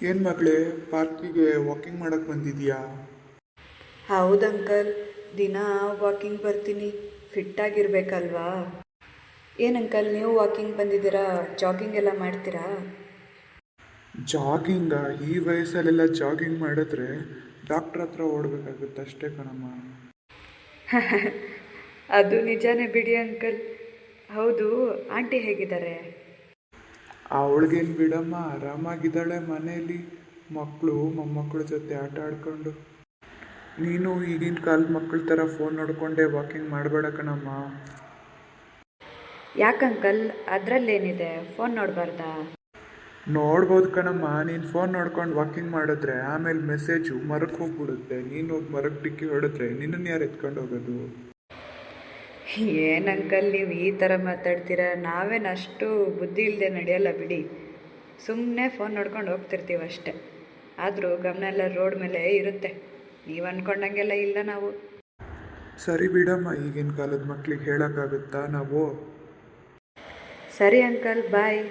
ಏನು ಮಗಳೇ, ಪಾರ್ಕಿಗೆ ವಾಕಿಂಗ್ ಮಾಡಕ್ಕೆ ಬಂದಿದ್ಯಾ? ಹೌದು ಅಂಕಲ್, ದಿನ ವಾಕಿಂಗ್ ಬರ್ತೀನಿ, ಫಿಟ್ಟಾಗಿರ್ಬೇಕಲ್ವಾ. ಏನು ಅಂಕಲ್, ನೀವು ವಾಕಿಂಗ್ ಬಂದಿದ್ದೀರಾ? ಜಾಗಿಂಗ್ ಎಲ್ಲ ಮಾಡ್ತೀರಾ? ಜಾಗಿಂಗ? ಈ ವಯಸ್ಸಲ್ಲೆಲ್ಲ ಜಾಗಿಂಗ್ ಮಾಡಿದ್ರೆ ಡಾಕ್ಟ್ರ್ ಹತ್ರ ಓಡಬೇಕಾಗುತ್ತೆ ಅಷ್ಟೇ ಕಣಮ್ಮ. ಅದು ನಿಜಾನೇ ಬಿಡಿ ಅಂಕಲ್. ಹೌದು, ಆಂಟಿ ಹೇಗಿದ್ದಾರೆ? ಅವಳಿಗೇನು ಬಿಡಮ್ಮ, ಆರಾಮಾಗಿದ್ದಾಳೆ ಮನೆಯಲ್ಲಿ, ಮಕ್ಕಳು ಮೊಮ್ಮಕ್ಕಳ ಜೊತೆ ಆಟ ಆಡ್ಕೊಂಡು. ನೀನು ಈಗಿನ ಕಾಲದ ಮಕ್ಕಳ ಥರ ಫೋನ್ ನೋಡಿಕೊಂಡೇ ವಾಕಿಂಗ್ ಮಾಡಬೇಡ ಕಣಮ್ಮ. ಯಾಕಂಕಲ್, ಅದರಲ್ಲೇನಿದೆ, ಫೋನ್ ನೋಡಬಾರ್ದಾ? ನೋಡ್ಬೋದು ಕಣಮ್ಮ, ನೀನು ಫೋನ್ ನೋಡ್ಕೊಂಡು ವಾಕಿಂಗ್ ಮಾಡಿದ್ರೆ ಆಮೇಲೆ ಮೆಸೇಜು ಮರಕ್ಕೆ ಹೋಗ್ಬಿಡುತ್ತೆ. ನೀನು ಹೋಗಿ ಮರಕ್ಕೆ ಡಿಕ್ಕಿ ಹೊಡೆದ್ರೆ ನಿನ್ನನ್ನು ಯಾರು ಎತ್ಕೊಂಡು ಹೋಗೋದು? ಏನು ಅಂಕಲ್, ನೀವು ಈ ಥರ ಮಾತಾಡ್ತೀರಾ? ನಾವೇನು ಅಷ್ಟು ಬುದ್ಧಿ ಇಲ್ಲದೆ ನಡೆಯಲ್ಲ ಬಿಡಿ. ಸುಮ್ಮನೆ ಫೋನ್ ನೋಡ್ಕೊಂಡು ಹೋಗ್ತಿರ್ತೀವಿ ಅಷ್ಟೆ. ಆದರೂ ಗಮನ ಎಲ್ಲ ರೋಡ್ ಮೇಲೆ ಇರುತ್ತೆ. ನೀವು ಅಂದ್ಕೊಂಡಂಗೆಲ್ಲ ಇಲ್ಲ ನಾವು. ಸರಿ ಬಿಡಮ್ಮ, ಈಗಿನ ಕಾಲದ ಮಕ್ಳಿಗೆ ಹೇಳೋಕ್ಕಾಗುತ್ತಾ ನಾವು? ಸರಿ ಅಂಕಲ್, ಬಾಯ್.